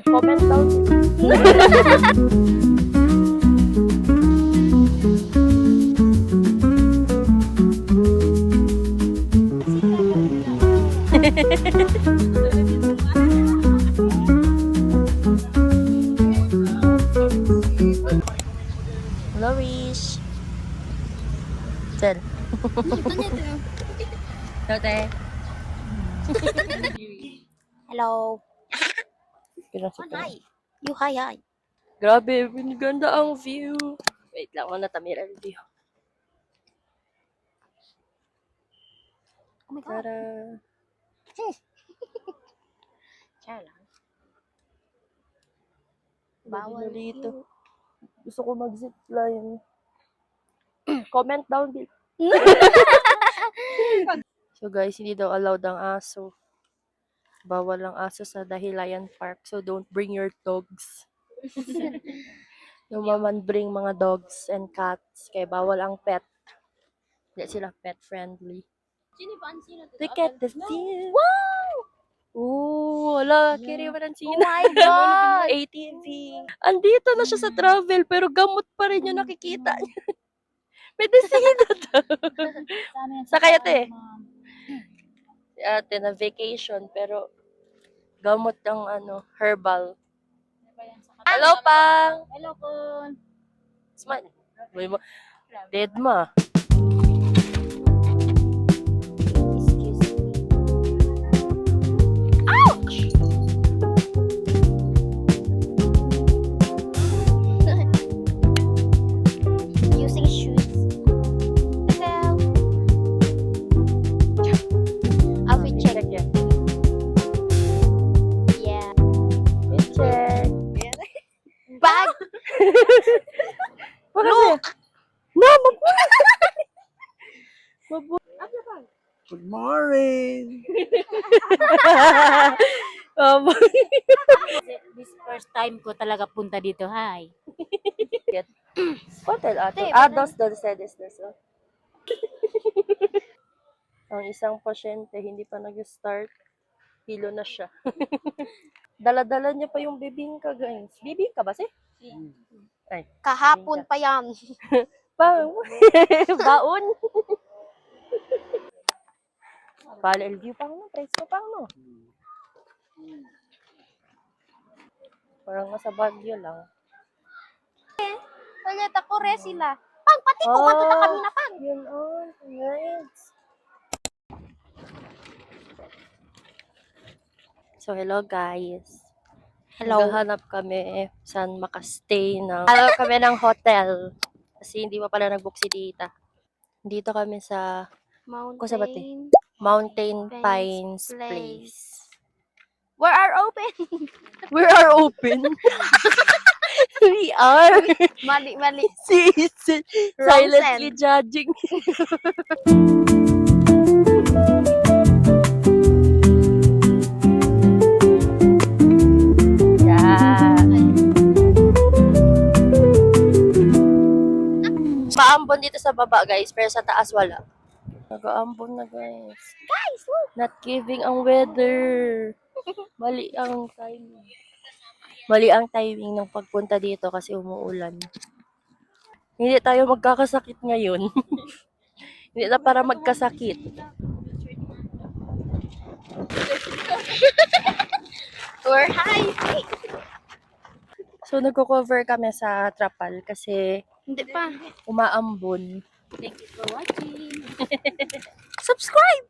Comment down. Loris. Sel. Tote. Hello. Pinasok ko. Hi. You hi. Grabe, ganda ang view. Wait lang, ako natamira ang view. Oh my God. Tara. Char lang. Bawal Bawal dito. you. Gusto ko mag-zipline. Comment down below. So guys, hindi daw allowed ang aso. Bawal ang aso sa Dahilayan Park. So don't bring your dogs. Yung maman bring mga dogs and cats. Kaya bawal ang pet. Hindi sila pet friendly. Look at the view. Wow! Ooh, wala. Kiri mo ng Oh sina. my God. ATV. Andito na siya sa travel, pero gamot pa rin yung nakikita niya. Medicine daw. Sa kaya te? Si ate na vacation, pero gamot ang herbal. Hello, Pang! Hello po. Smile. May mo. Dead ma. Excuse me. Ouch! Using shoes. Hello. I will check. Check yan. Yeah. Check. Bag. Look! No, Good morning. This first time ko talaga punta dito. Hi. Hotel ate. Te, Dos ustedes. Oh. Ang isang pasyente, hindi pa nag-start. Hilo na siya. Dala-dala niya pa yung bibingka, guys. Bibingka ba si? Ay, Kahapon pa yan. Pang. Baon. Pala LV pang no, presko pang no. Parang nasa Baguio lang. Ulit ako sila. Pang, pati ko ato na kami na pang. Yun on. Nice. So, hello guys. Hello. Naghahanap kami saan makastay ng kami ng hotel. Kasi hindi pa pala nag-book si Tita. Dito kami sa Kung sa bati? Mountain Pines Place. Where are open? We are open. We are. Mali. Silently judging. Yeah. Maambon dito sa baba, guys, pero sa taas wala. Nag-aambon na, guys. Guys, look. Not giving ang weather. Mali ang timing. Mali ang timing ng pagpunta dito kasi umuulan. Hindi tayo magkakasakit ngayon. Hindi na para magkasakit. We're high. So, nagko-cover kami sa trapal kasi Hindi pa. umaambon. Thank you for watching. Subscribe!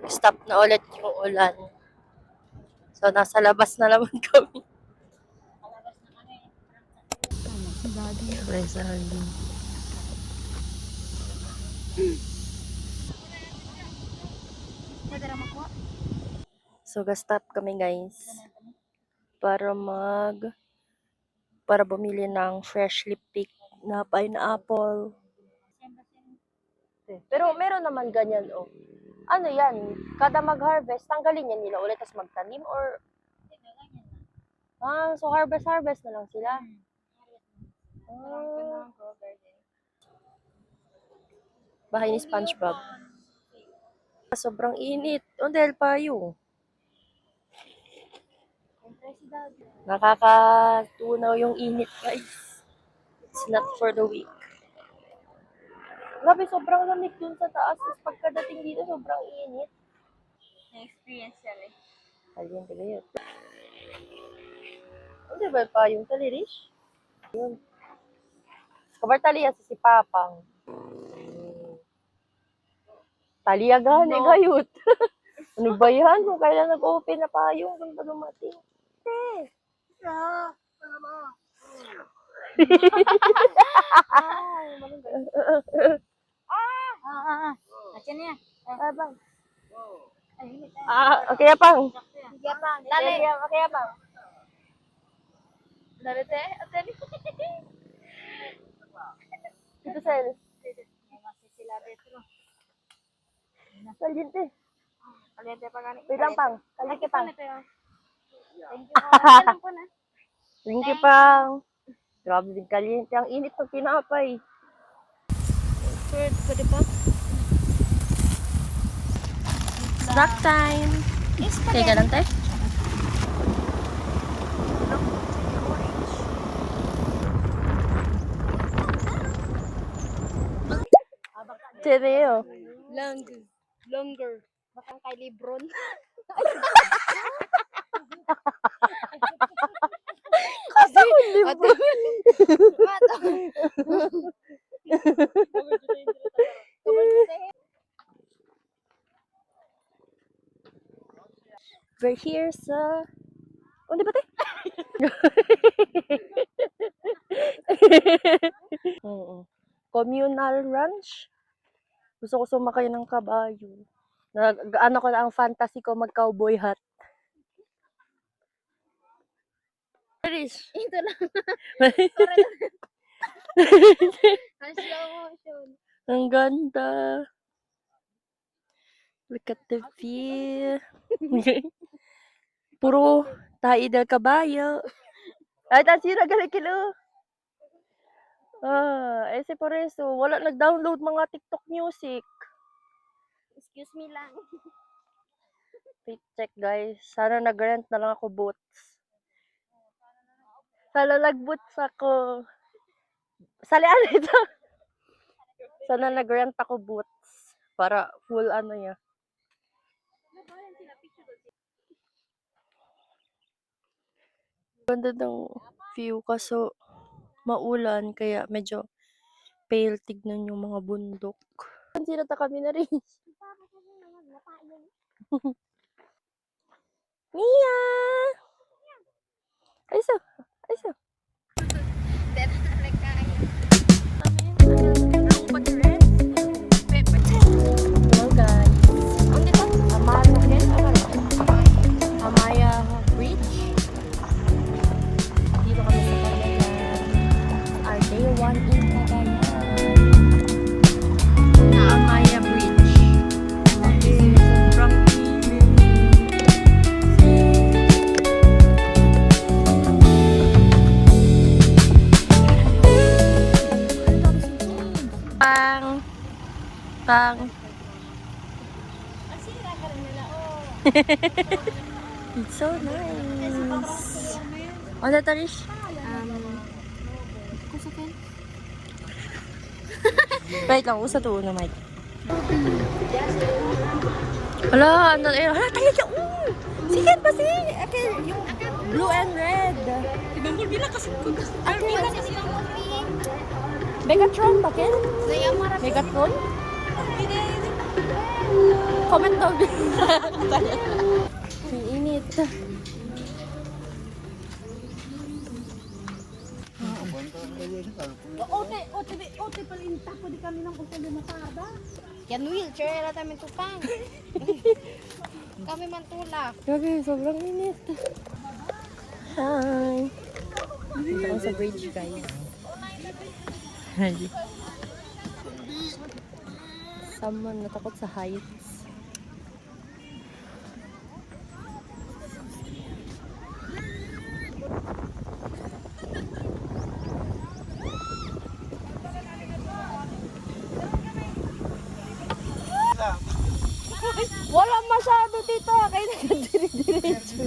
Stop na ulit yung ulan. So, nasa labas na naman kami. Rizal. So, gastop kami guys. Para bumili ng freshly picked na pineapple. Pero meron naman ganyan, oh. Ano yan? Kada mag-harvest, tanggalin yan nila ulit tapos magtanim or... so harvest na lang sila. Bahay ni SpongeBob. Sobrang init. O, dahil payo. Nakakatunaw yung init, guys. It's not for the weak. Grabe, sobrang lamig dun sa taas. Tapos pagkadating dito, sobrang init. Na-experience yan eh. Kaliente kayo. Hindi ba pa yung talirish? Yun. Kabartaliya sa si Papang. Taliyagan, no. Gayut. Ano ba yan? Kung kailan nag-open na payong, kung ba dumating? Ayan niya. Abang. Okay, Pang. Sige pa. Lali. Okay, Pang. Lali te. Ate. Ito, Sel. Sila dito. Kaliente. Kaliente pa gani. Wait lang, Pang. Kaliente, Pang. Thank you. Alam ko na. Thank you, Pang. Grabe din kaliente. Ang init ng pinapay. Pwede pa? Snack time. Teka lang, te. Seryo. Longer. Bakang kay Lebron. Kasi hindi mo. We're here sa... Ano ba, te? Oo. Communal ranch. Gusto ko sumakay ng kabayo. Ano ko na ang fantasy ko mag-cowboy hat. Paris. Ito lang. Ang slow motion. Ang ganda. Look at the view. Puro tayo del kabayo. Ay, tansira gali kilo. Si por eso, wala nag-download mga TikTok music. Excuse me lang. Wait, check guys. Sana nag-rent na lang ako boots. Sana nag-boots ako. Salian ito. Sana nag-rent ako boots. Para full ano niya. Ganda ng view kaso maulan kaya medyo pale tignan yung mga bundok. Sinata kami na rin. Mia! Ayso! Ayso! Hello guys! Amaya Bridge. Dito kami sa Cagayan. Our day 1 in Cagayan. Amaya Bridge. Sobrang Pang. It's so nice. Ano to, Rish? Wait lang, usa to una, Mike. Hala, ano, hala, tayo siya. Sige pa, sige. Okay, yung blue and red. Ibang bila kasi ko. Bila kasi ng movie. Megatron ba, Ken? Saya marami. Megatron? Comment daw. Ang init. Ote palinta po di kami ng kumpul na masada. Yan wheelchair na tayo tupang. Kami mantulak. Grabe, sobrang init. Hi. Dito ako sa bridge, guys. Someone natakot sa heights. Wala masyado dito. Kaya nagdiri. Diretso.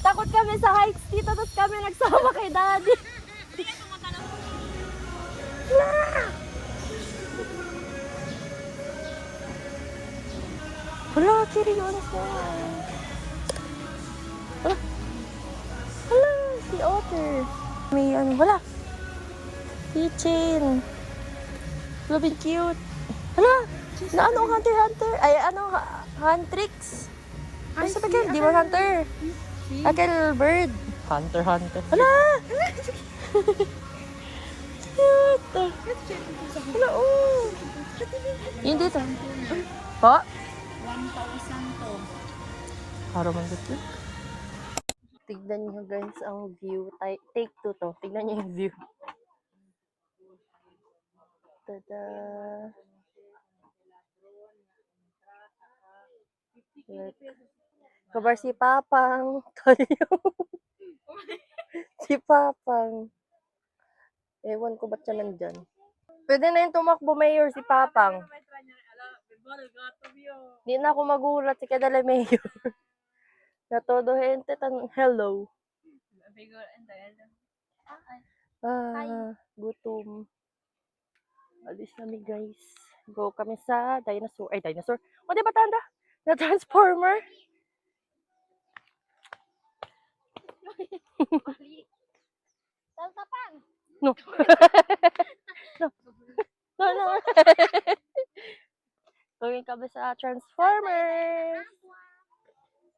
Takot kami sa heights dito, tapos kami nagsama kay daddy. Hala, seryoso. Hala. Hala, si Otter. May ano, wala. Keychain. Loving cute. Hala, na ano, Hunter. Ay, ano, Huntrix. Ay, sabi ka, di ba Hunter? Akil Bird. Hunter. Hala! Cute. Hala, oh. Yun dito. Po? 1,000 to. Para man dito. Tignan niyo guys ang view. Take 2 to. Tignan niyo yung view. Tada! Look. Kabar si Papang. Si Papang. Ewan ko ba't siya nandyan. Pwede na yung tumakbo mayor si Papang. Hindi na ako magulat si Kadala Mayor. Na todo gente tan hello. Gutom. Alis kami guys. Go kami sa dinosaur. Ay, dinosaur. O, di ba tanda? Na transformer. Saltapan! No. No. Going kami sa transformer.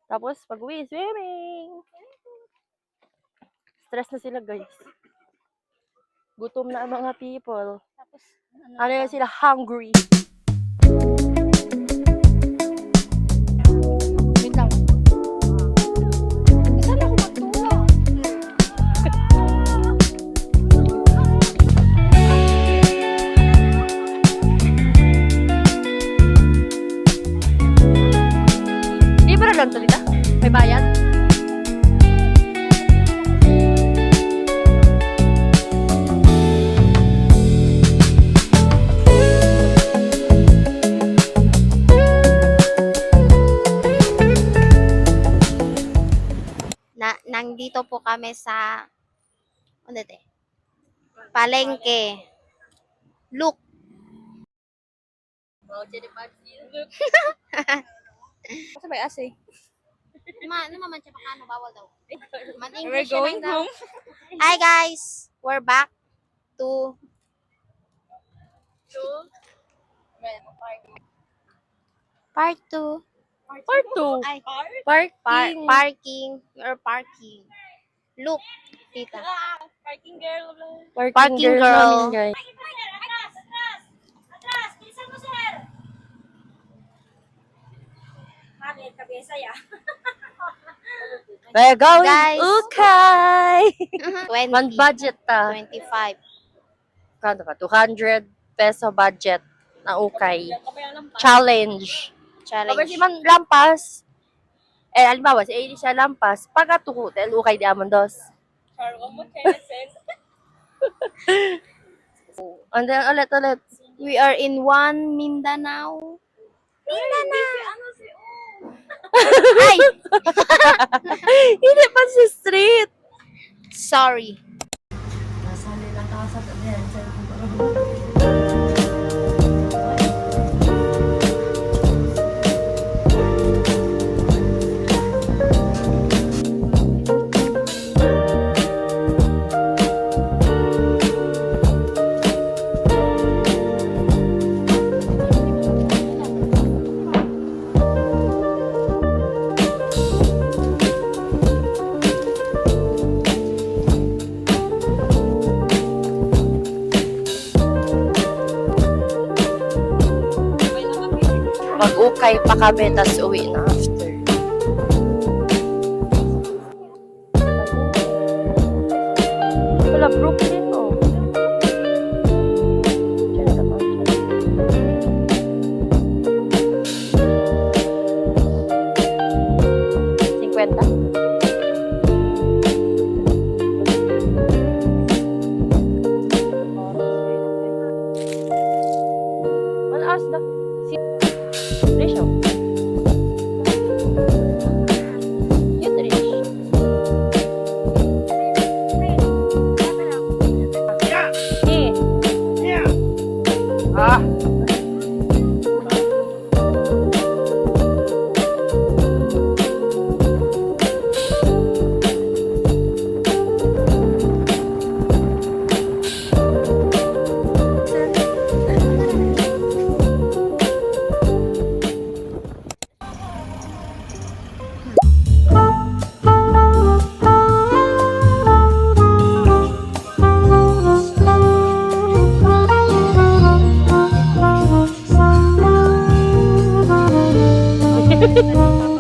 Tapos, pag-uwi, swimming. Stress na sila, guys. Gutom na ang mga people. Tapos, Ano yan sila? Hungry. Wait lang. saan ako magtuwa? Libre lang to, Lita. May bayad. Nandito po kami sa ano te? Palengke. Look. Kasi may ase. Naman siya pakano bawal daw. We're going home. Hi guys, we're back to part 2. Part 2. Ay, Parking. parking. We're parking. Look, tita. Parking girl. Parking girl. namin, guys. We're going Guys. ukay. 20. One budget 25. Kano ka? 200 peso budget na ukay. Challenge. Kapag si Challenge. man lampas, alimbawa, si Ailey siya lampas, pagkatuko, tel ukay di amondos. And then, ulit. We are in one Mindanao. Ay! Hindi pa si street. Sorry. Mag-ukay pa kami, tas uwi na after. Wala, Brooklyn, oh. Diyan naman siya. 50? Ano oras na? Ratio. Ano,